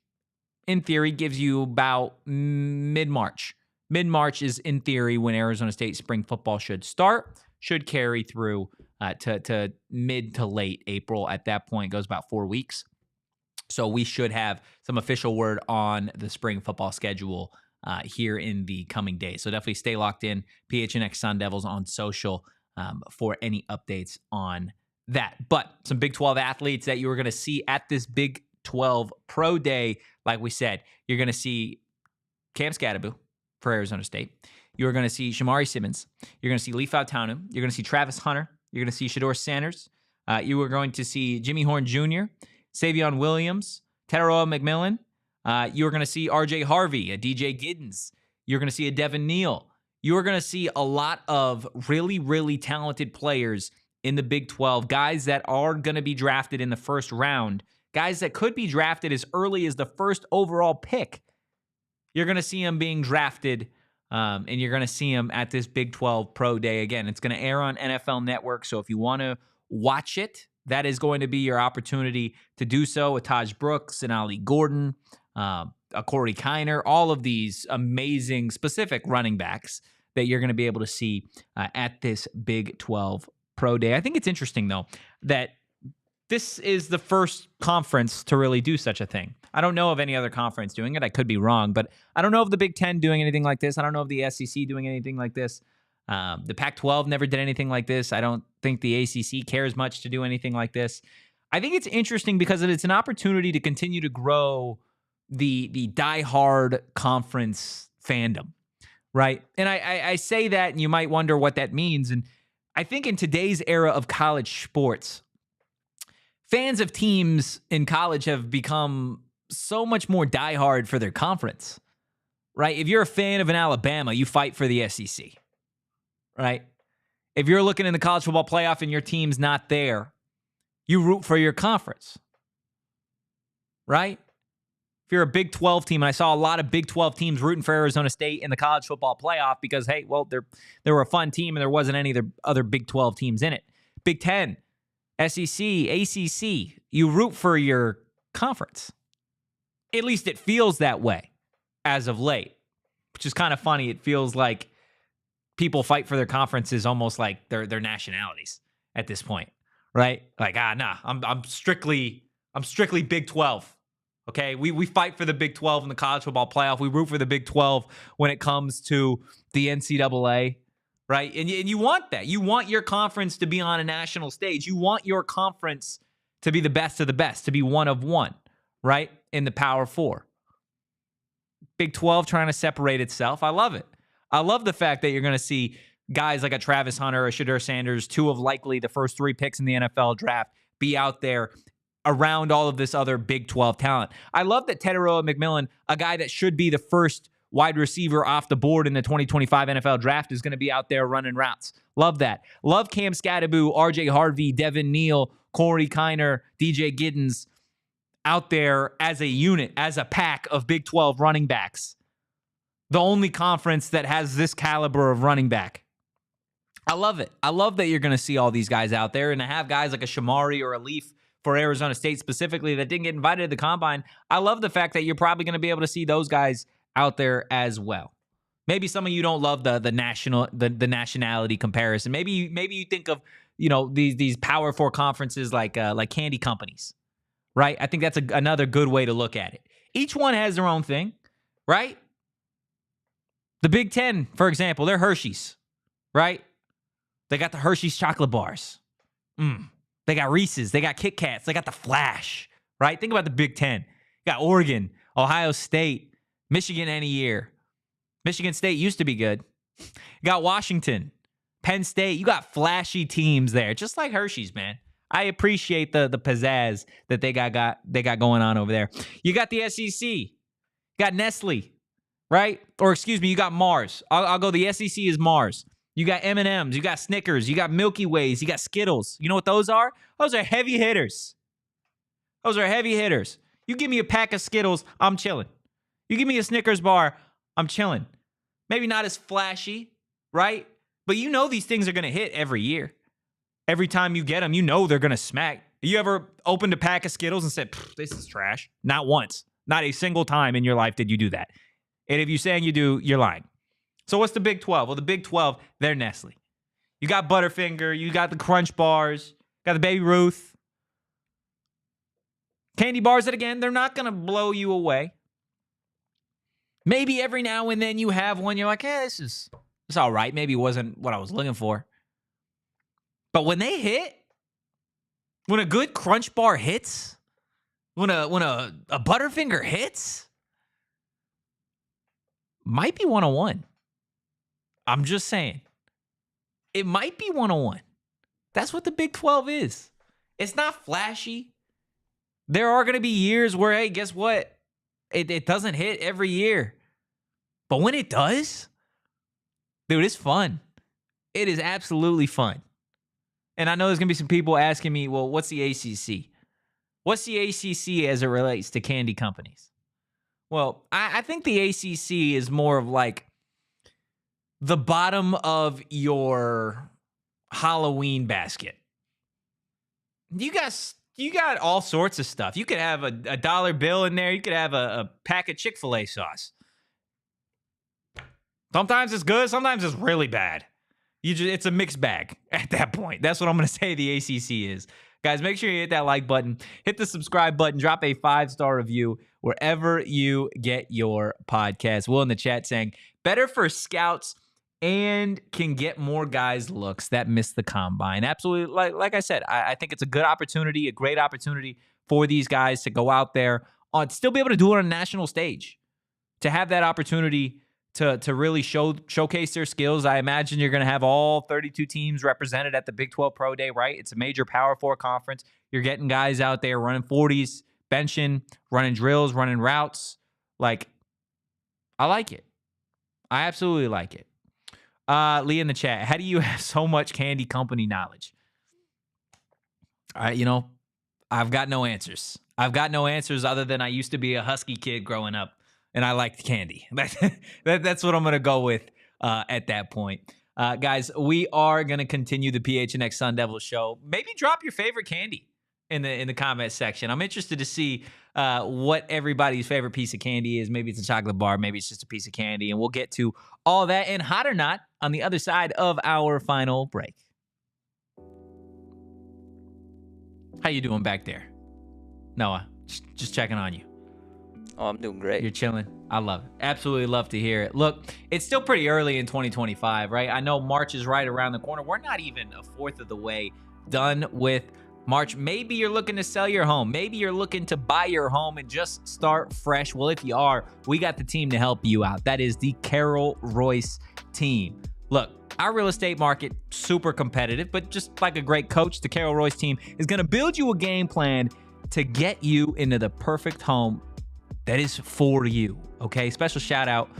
in theory gives you about mid-March. Mid-March is in theory when Arizona State spring football should start, should carry through to mid to late April. At that point, it goes about 4 weeks. So we should have some official word on the spring football schedule here in the coming days. So definitely stay locked in. PHNX Sun Devils on social for any updates on that. But some Big 12 athletes that you were going to see at this Big 12 Pro Day, like we said, you're going to see Cam Scadaboo for Arizona State. You're going to see Shamari Simmons. You're going to see Leaf Autaunu. You're going to see Travis Hunter. You're going to see Shedeur Sanders. You are going to see Jimmy Horn Jr., Savion Williams, Teteroa McMillan. You're going to see RJ Harvey, a DJ Giddens. You're going to see a Devin Neal. You're going to see a lot of really, really talented players in the Big 12, guys that are going to be drafted in the first round, guys that could be drafted as early as the first overall pick. You're going to see them being drafted, and you're going to see them at this Big 12 Pro Day. Again, it's going to air on NFL Network, so if you want to watch it, that is going to be your opportunity to do so with Taj Brooks and Ali Gordon, Corey Kiner, all of these amazing specific running backs that you're going to be able to see at this Big 12 Pro Day. I think it's interesting, though, that this is the first conference to really do such a thing. I don't know of any other conference doing it. I could be wrong, but I don't know of the Big 10 doing anything like this. I don't know of the SEC doing anything like this. The Pac-12 never did anything like this. I don't think the ACC cares much to do anything like this. I think it's interesting because it's an opportunity to continue to grow the diehard conference fandom, right? And I say that, and you might wonder what that means. And I think in today's era of college sports, fans of teams in college have become so much more diehard for their conference, right? If you're a fan of an Alabama, you fight for the SEC, right? If you're looking in the college football playoff and your team's not there, you root for your conference, right? If you're a Big 12 team, and I saw a lot of Big 12 teams rooting for Arizona State in the college football playoff because, hey, well, they were a fun team and there wasn't any other Big 12 teams in it. Big 10, SEC, ACC, you root for your conference. At least it feels that way as of late, which is kind of funny. It feels like people fight for their conferences almost like their nationalities at this point, right? Like, I'm strictly Big 12. Okay, we fight for the Big 12 in the college football playoff. We root for the Big 12 when it comes to the NCAA, right? And you want that. You want your conference to be on a national stage. You want your conference to be the best of the best, to be one of one, right? In the Power Four. Big 12 trying to separate itself. I love it. I love the fact that you're going to see guys like a Travis Hunter, a Shedeur Sanders, two of likely the first 3 picks in the NFL draft, be out there around all of this other Big 12 talent. I love that Teteroa McMillan, a guy that should be the first wide receiver off the board in the 2025 NFL draft, is going to be out there running routes. Love that. Love Cam Scattaboo, RJ Harvey, Devin Neal, Corey Kiner, DJ Giddens out there as a unit, as a pack of Big 12 running backs. The only conference that has this caliber of running back. I love it. I love that you're going to see all these guys out there and to have guys like a Shamari or a Leaf for Arizona State specifically that didn't get invited to the combine. I love the fact that you're probably going to be able to see those guys out there as well. Maybe some of you don't love the nationality comparison. Maybe you think of, these Power 4 conferences like candy companies, right? I think that's another good way to look at it. Each one has their own thing, right? The Big 10, for example, they're Hershey's, right? They got the Hershey's chocolate bars. They got Reese's. They got Kit Kats. They got the Flash, right? Think about the Big 10. You got Oregon, Ohio State, Michigan any year. Michigan State used to be good. You got Washington, Penn State. You got flashy teams there, just like Hershey's, man. I appreciate the pizzazz that they got going on over there. You got the SEC. You got Nestle, right? Or excuse me, you got Mars. I'll go. The SEC is Mars. You got M&Ms, you got Snickers, you got Milky Ways, you got Skittles. You know what those are? Those are heavy hitters. Those are heavy hitters. You give me a pack of Skittles, I'm chilling. You give me a Snickers bar, I'm chilling. Maybe not as flashy, right? But you know these things are going to hit every year. Every time you get them, you know they're going to smack. You ever opened a pack of Skittles and said, this is trash? Not once. Not a single time in your life did you do that. And if you're saying you do, you're lying. So what's the Big 12? Well, the Big 12, they're Nestle. You got Butterfinger. You got the Crunch Bars. Got the Baby Ruth. Candy bars that, again, they're not going to blow you away. Maybe every now and then you have one. You're like, this is all right. Maybe it wasn't what I was looking for. But when they hit, when a good Crunch Bar hits, when a Butterfinger hits, might be 101. I'm just saying. It might be 101. That's what the Big 12 is. It's not flashy. There are going to be years where, hey, guess what? It doesn't hit every year. But when it does, dude, it's fun. It is absolutely fun. And I know there's going to be some people asking me, well, what's the ACC? What's the ACC as it relates to candy companies? Well, I think the ACC is more of like the bottom of your Halloween basket. You got all sorts of stuff. You could have a dollar bill in there. You could have a pack of Chick-fil-A sauce. Sometimes it's good. Sometimes it's really bad. It's a mixed bag at that point. That's what I'm going to say the ACC is. Guys, make sure you hit that like button. Hit the subscribe button. Drop a 5-star review wherever you get your podcast. Will in the chat saying, better for scouts and can get more guys looks that miss the combine. Absolutely. Like I said, I think it's a good opportunity, a great opportunity for these guys to go out there and still be able to do it on a national stage, to have that opportunity to really showcase their skills. I imagine you're going to have all 32 teams represented at the Big 12 Pro Day, right? It's a major Power 4 conference. You're getting guys out there running 40s, benching, running drills, running routes. Like, I like it. I absolutely like it. Lee in the chat, how do you have so much candy company knowledge? I've got no answers. I've got no answers other than I used to be a Husky kid growing up, and I liked candy. That's what I'm going to go with at that point. Guys, we are going to continue the PHNX Sun Devils show. Maybe drop your favorite candy in the comment section. I'm interested to see what everybody's favorite piece of candy is. Maybe it's a chocolate bar. Maybe it's just a piece of candy. And we'll get to all that and hot or not on the other side of our final break. How you doing back there? Noah, just checking on you. Oh, I'm doing great. You're chilling. I love it. Absolutely love to hear it. Look, it's still pretty early in 2025, right? I know March is right around the corner. We're not even a fourth of the way done with March. Maybe you're looking to sell your home. Maybe you're looking to buy your home and just start fresh. Well, if you are, we got the team to help you out. That is the Carol Royce team. Look, our real estate market, super competitive, but just like a great coach, the Carol Royce team is going to build you a game plan to get you into the perfect home that is for you, okay? Special shout out.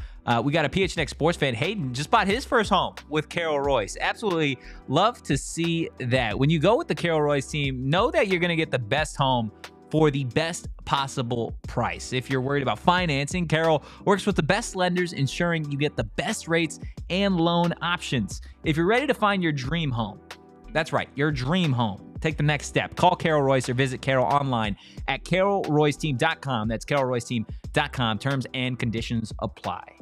We got a PHNX sports fan, Hayden, just bought his first home with Carol Royce. Absolutely love to see that. When you go with the Carol Royce team, know that you're going to get the best home for the best possible price. If you're worried about financing, Carol works with the best lenders, ensuring you get the best rates and loan options. If you're ready to find your dream home, that's right, your dream home, take the next step. Call Carol Royce or visit Carol online at carolroyceteam.com. That's carolroyceteam.com. Terms and conditions apply.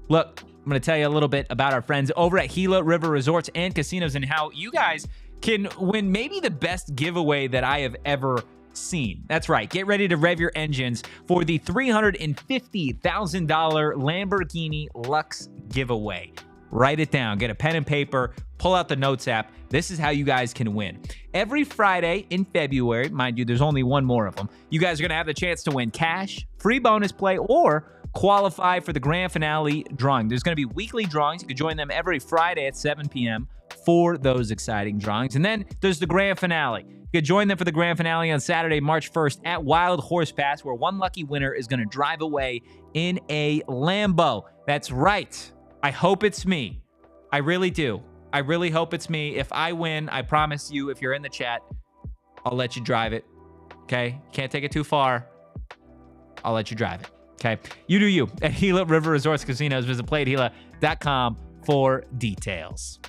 Look, I'm going to tell you a little bit about our friends over at Gila River Resorts and Casinos and how you guys can win maybe the best giveaway that I have ever seen. That's right. Get ready to rev your engines for the $350,000 Lamborghini Lux giveaway. Write it down. Get a pen and paper. Pull out the Notes app. This is how you guys can win. Every Friday in February, mind you, there's only one more of them, you guys are going to have the chance to win cash, free bonus play, or qualify for the grand finale drawing. There's going to be weekly drawings. You can join them every Friday at 7 p.m. for those exciting drawings. And then there's the grand finale. You can join them for the grand finale on Saturday, March 1st at Wild Horse Pass, where one lucky winner is going to drive away in a Lambo. That's right. I hope it's me. I really do. I really hope it's me. If I win, I promise you, if you're in the chat, I'll let you drive it. Okay? Can't take it too far. I'll let you drive it. Okay? You do you. At Gila River Resorts Casinos. Visit playatgila.com for details.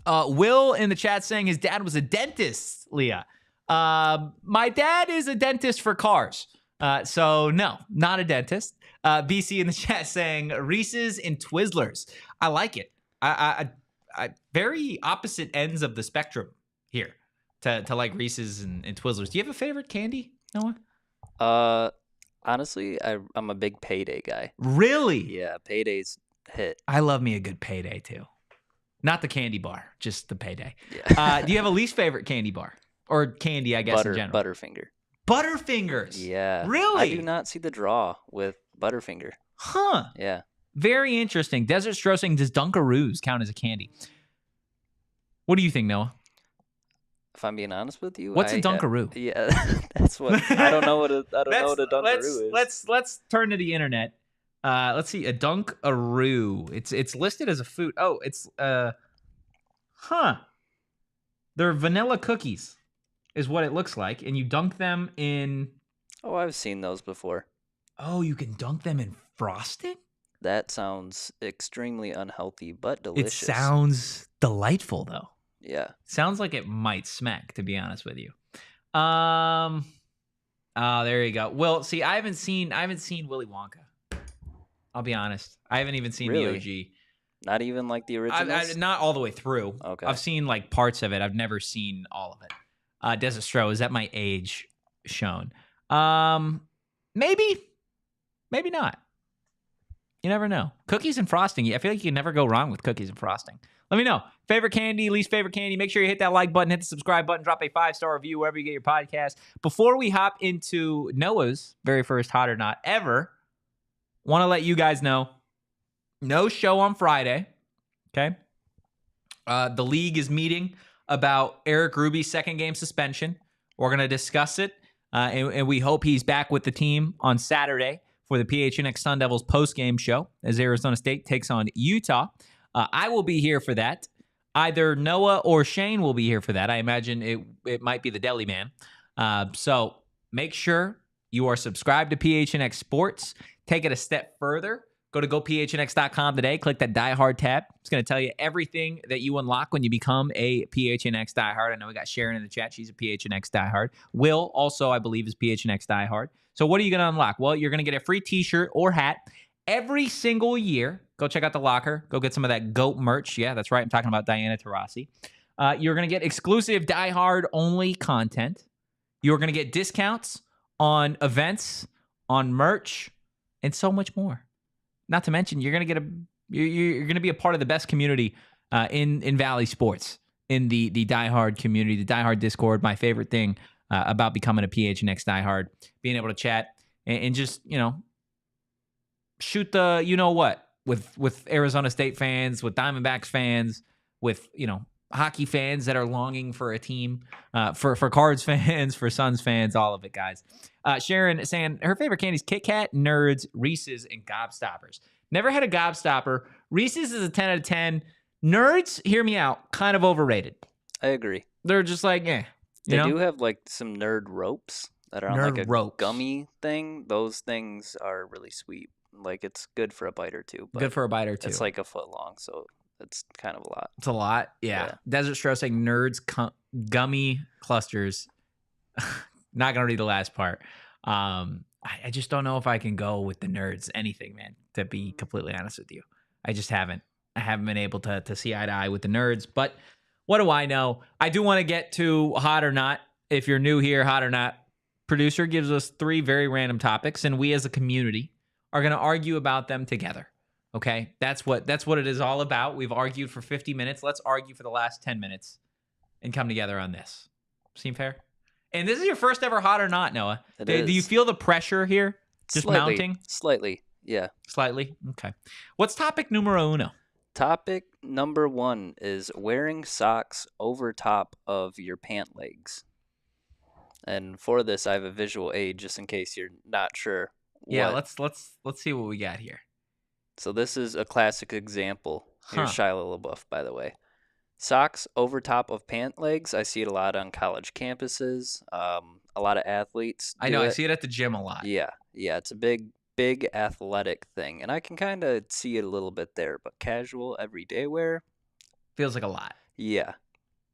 Will in the chat saying his dad was a dentist, Leah. My dad is a dentist for cars. So no, not a dentist. BC in the chat saying Reese's and Twizzlers. I like it. I very opposite ends of the spectrum here to like Reese's and Twizzlers. Do you have a favorite candy, Noah? Honestly, I'm a big Payday guy. Really? Yeah, Payday's hit. I love me a good Payday too. Not the candy bar, just the Payday. Yeah. Do you have a least favorite candy bar? Or candy, I guess, in general? Butterfinger. Butterfingers? Yeah. Really? I do not see the draw with Butterfinger. Huh. Yeah. Very interesting. Desert Stro saying, does Dunkaroos count as a candy? What do you think, Noah? If I'm being honest with you, what's a Dunkaroo? Yeah, that's what I don't know what a Dunkaroo is. Let's turn to the internet. Let's see, a Dunkaroo. It's listed as a food. Oh, it's they're vanilla cookies, is what it looks like, and you dunk them in. Oh, I've seen those before. Oh, you can dunk them in frosting? That sounds extremely unhealthy, but delicious. It sounds delightful, though. Yeah. Sounds like it might smack, to be honest with you. Oh, there you go. Well, see, I haven't seen Willy Wonka. I'll be honest. I haven't even seen the OG. Not even like the original? Not all the way through. Okay. I've seen like parts of it. I've never seen all of it. Desert Stro, is that my age shown? Maybe. Maybe not. You never know. Cookies and frosting. I feel like you can never go wrong with cookies and frosting. Let me know. Favorite candy, least favorite candy. Make sure you hit that like button, hit the subscribe button, drop a 5-star review wherever you get your podcast. Before we hop into Noah's very first Hot or Not ever, want to let you guys know, no show on Friday, okay? The league is meeting about Eric Ruby's second game suspension. We're going to discuss it, and we hope he's back with the team on Saturday for the PHNX Sun Devils postgame show as Arizona State takes on Utah. I will be here for that. Either Noah or Shane will be here for that. I imagine it might be the deli man. So make sure you are subscribed to PHNX Sports. Take it a step further. Go to gophnx.com today. Click that Die Hard tab. It's going to tell you everything that you unlock when you become a PHNX Die Hard. I know we got Sharon in the chat. She's a PHNX Die Hard. Will also, I believe, is PHNX Die Hard. So what are you going to unlock? Well, you're going to get a free t-shirt or hat every single year. Go check out the locker. Go get some of that GOAT merch. Yeah, that's right. I'm talking about Diana Taurasi. You're going to get exclusive Die Hard only content. You're going to get discounts on events, on merch, and so much more. Not to mention, you're going to be a part of the best community in Valley sports, in the Die Hard community, the Die Hard Discord. My favorite thing about becoming a PHNX Die Hard, being able to chat and just, shoot the what with Arizona State fans, with Diamondbacks fans, with hockey fans that are longing for a team, for Cards fans, for Suns fans, all of it, guys. Sharon saying her favorite candy is Kit Kat, Nerds, Reese's, and Gobstoppers. Never had a Gobstopper. Reese's is a 10 out of 10. Nerds, hear me out, kind of overrated. I agree. They're just like, They do have like some nerd ropes that are on like a gummy thing. Those things are really sweet. Like it's good for a bite or two. But good for a bite or two. It's like a foot long, so it's kind of a lot. It's a lot, yeah. Desert Stro saying Nerds gummy clusters. Not gonna read the last part. I just don't know if I can go with the Nerds anything, man. To be completely honest with you, I just haven't. I haven't been able to see eye to eye with the Nerds. But what do I know? I do want to get to Hot or Not. If you're new here, Hot or Not. Producer gives us 3 very random topics, and we as a community are going to argue about them together. Okay? That's what it is all about. We've argued for 50 minutes. Let's argue for the last 10 minutes and come together on this. Seem fair? And this is your first ever Hot or Not, Noah. Do you feel the pressure here? Just mounting? Slightly, yeah. Slightly? Okay. What's topic numero uno? Topic number 1 is wearing socks over top of your pant legs. And for this, I have a visual aid just in case you're not sure. Yeah, let's see what we got here. So this is a classic example. Here's Shia LaBeouf, by the way. Socks over top of pant legs. I see it a lot on college campuses. A lot of athletes do I know. it. I see it at the gym a lot. Yeah. It's a big athletic thing. And I can kind of see it a little bit there. But casual, everyday wear. Feels like a lot. Yeah.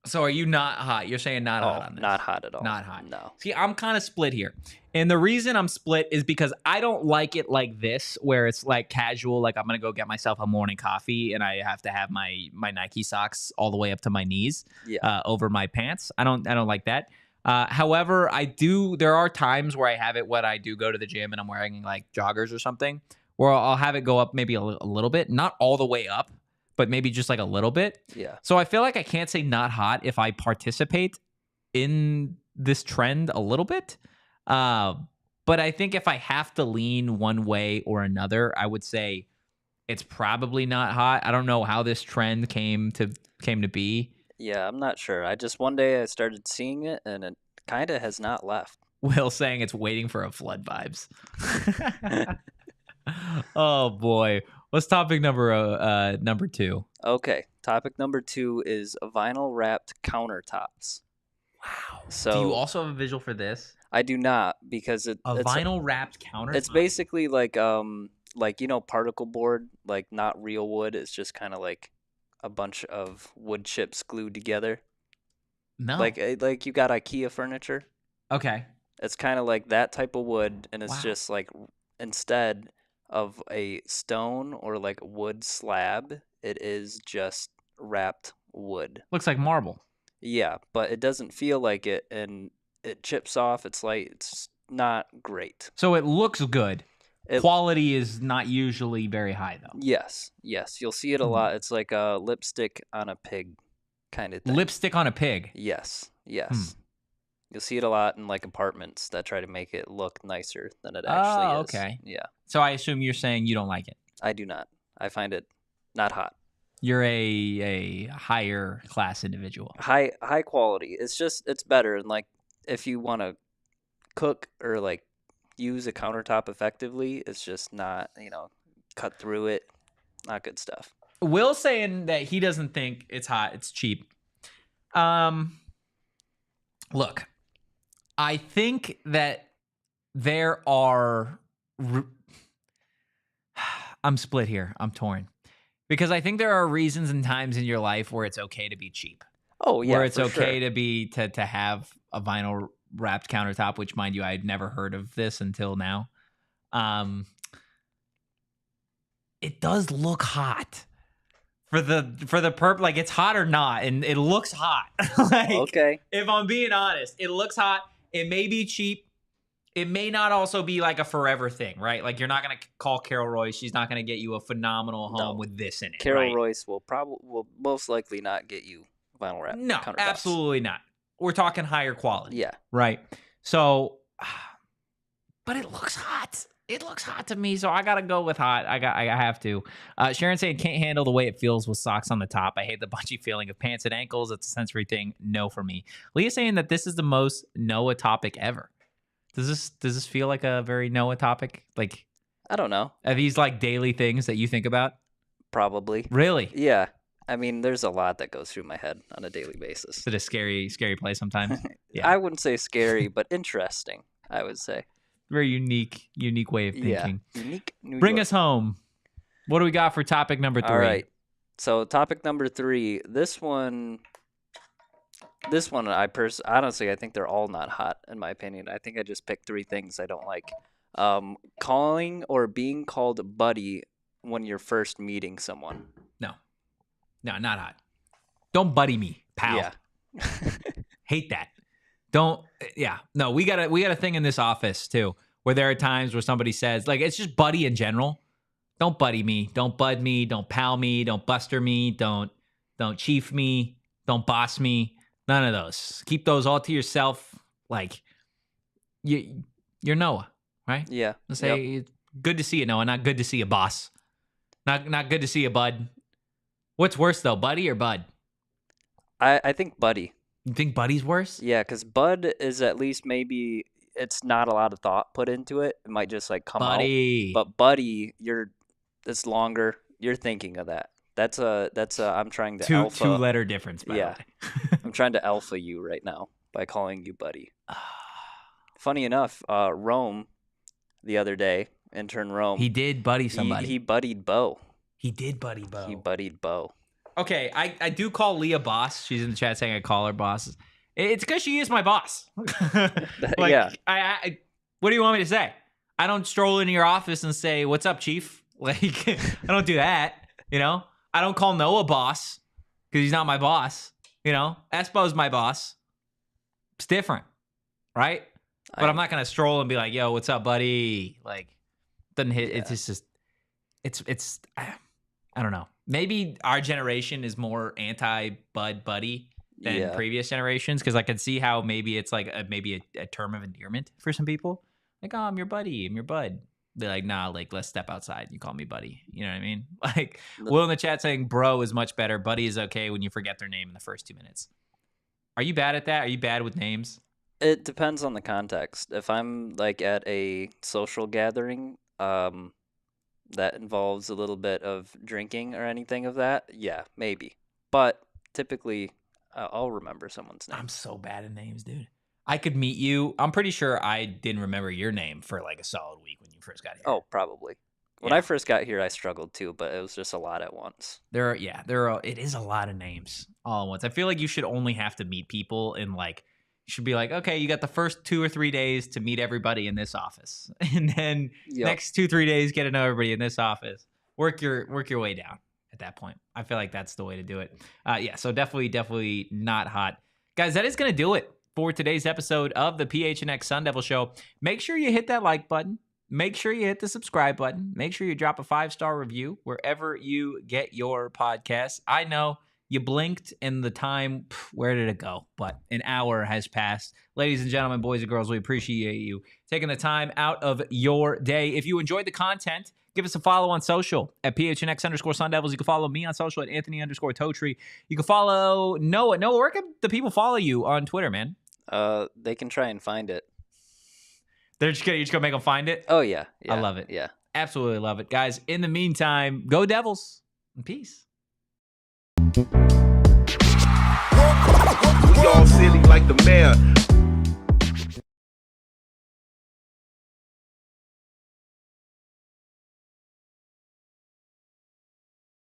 So are you not hot? You're saying not hot on this? Not hot at all. Not hot. No. See, I'm kind of split here. And the reason I'm split is because I don't like it like this, where it's like casual, like I'm going to go get myself a morning coffee and I have to have my Nike socks all the way up to my knees over my pants. I don't like that. However, there are times where I have it when I do go to the gym and I'm wearing like joggers or something, where I'll have it go up maybe a little bit, not all the way up, but maybe just like a little bit. Yeah. So I feel like I can't say not hot if I participate in this trend a little bit. But I think if I have to lean one way or another, I would say it's probably not hot. I don't know how this trend came to be. Yeah, I'm not sure. One day I started seeing it and it kind of has not left. Will saying it's waiting for a flood vibes. Oh boy. What's topic number 2? Okay. Topic number 2 is vinyl wrapped countertops. Wow. So do you also have a visual for this? I do not, because it's vinyl wrapped countertop. It's basically like particle board, like not real wood. It's just kind of like a bunch of wood chips glued together. No. Like you got IKEA furniture. Okay. It's kind of like that type of wood, and it's just like instead of a stone or like wood slab, it is just wrapped wood. Looks like marble. Yeah, but it doesn't feel like it, and it chips off. It's like, it's not great. So it looks good. Quality is not usually very high, though. Yes. You'll see it a lot. It's like a lipstick on a pig kind of thing. Lipstick on a pig? Yes. You'll see it a lot in like apartments that try to make it look nicer than it actually is. Oh, okay. Yeah. So I assume you're saying you don't like it. I do not. I find it not hot. You're a higher class individual. High quality. It's better. And like if you want to cook or like use a countertop effectively. It's just not, cut through it. Not good stuff. Will saying that he doesn't think it's hot, it's cheap. Look, I think that there are... I'm split here. I'm torn. Because I think there are reasons and times in your life where it's okay to be cheap. Oh, yeah, where it's okay sure. to be to have a vinyl wrapped countertop, which, mind you, I'd never heard of this until now. It does look hot for the like it's hot or not, and it looks hot. Like, okay. If I'm being honest, it looks hot. It may be cheap. It may not also be like a forever thing, right? Like you're not gonna call Carol Royce. She's not gonna get you a phenomenal home with this in it. Carol right? Royce will most likely not get you vinyl wrap. No, countertops. Absolutely not. We're talking higher quality. Yeah. Right. So, but it looks hot. It looks hot to me, so I gotta go with hot. I have to. Sharon saying can't handle the way it feels with socks on the top. I hate the bunchy feeling of pants and ankles. It's a sensory thing. No for me. Leah saying that this is the most Noah topic ever. Does this feel like a very Noah topic? Like, I don't know. Are these like daily things that you think about? Probably. Really? Yeah. I mean, there's a lot that goes through my head on a daily basis. Is it a scary place sometimes? Yeah. I wouldn't say scary, but interesting, I would say. Very unique way of thinking. Yeah. Unique. Bring us home. What do we got for topic number 3? All right. So topic number 3, this one, honestly, I think they're all not hot, in my opinion. I think I just picked 3 things I don't like. Calling or being called buddy when you're first meeting someone. No, not hot. Don't buddy me, pal. Yeah. Hate that. Don't. Yeah. No, we got a thing in this office too, where there are times where somebody says, like, it's just buddy in general. Don't buddy me. Don't bud me. Don't pal me. Don't buster me. Don't chief me. Don't boss me. None of those. Keep those all to yourself. Like, you're Noah, right? Yeah. Let's say, good to see you, Noah. Not good to see you, boss. Not good to see you, bud. What's worse though, buddy or bud? I think buddy. You think buddy's worse? Yeah, because bud is at least maybe it's not a lot of thought put into it. It might just like come buddy. out. But buddy, it's longer. You're thinking of that. That's I'm trying to alpha. 2-letter difference, by the way. I'm trying to alpha you right now by calling you buddy. Funny enough, Rome the other day, intern Rome. He did buddy somebody. He buddied Bo. He did buddy Bo. He buddied Bo. Okay, I do call Leah boss. She's in the chat saying I call her boss. It's because she is my boss. Like, yeah. I what do you want me to say? I don't stroll into your office and say, "What's up, chief?" Like, I don't do that. I don't call Noah boss because he's not my boss. Espo's my boss. It's different, right? But I'm not gonna stroll and be like, "Yo, what's up, buddy?" Like, doesn't hit. Yeah. It's just, it's. I don't know. Maybe our generation is more anti-bud buddy than previous generations, because I can see how maybe it's like maybe a term of endearment for some people. Like, oh, I'm your buddy, I'm your bud. They're like, nah, like, let's step outside. You call me buddy. You know what I mean? Like, Will in the chat saying bro is much better. Buddy is okay when you forget their name in the first 2 minutes. Are you bad at that? Are you bad with names? It depends on the context. If I'm like at a social gathering, that involves a little bit of drinking or anything of that, yeah, maybe. But typically, I'll remember someone's name. I'm so bad at names, dude. I could meet you. I'm pretty sure I didn't remember your name for like a solid week when you first got here. Oh, probably. When I first got here, I struggled too, but it was just a lot at once. It is a lot of names all at once. I feel like you should only have to meet people in like, you should be like, okay, you got the first 2 or 3 days to meet everybody in this office. And then next 2-3 days, get to know everybody in this office. Work your way down at that point. I feel like that's the way to do it. So definitely not hot. Guys, that is going to do it for today's episode of the PHNX Sun Devil Show. Make sure you hit that like button. Make sure you hit the subscribe button. Make sure you drop a 5-star review wherever you get your podcasts. I know you blinked and the time, where did it go? But an hour has passed. Ladies and gentlemen, boys and girls, we appreciate you taking the time out of your day. If you enjoyed the content, give us a follow on social at PHNX_Sun Devils. You can follow me on social at Anthony_Totri. You can follow Noah. Noah, where can the people follow you on Twitter, man? They can try and find it. You're just gonna make them find it. Oh yeah. I love it. Yeah. Absolutely love it, guys. In the meantime, go Devils and peace. We all silly like the mayor.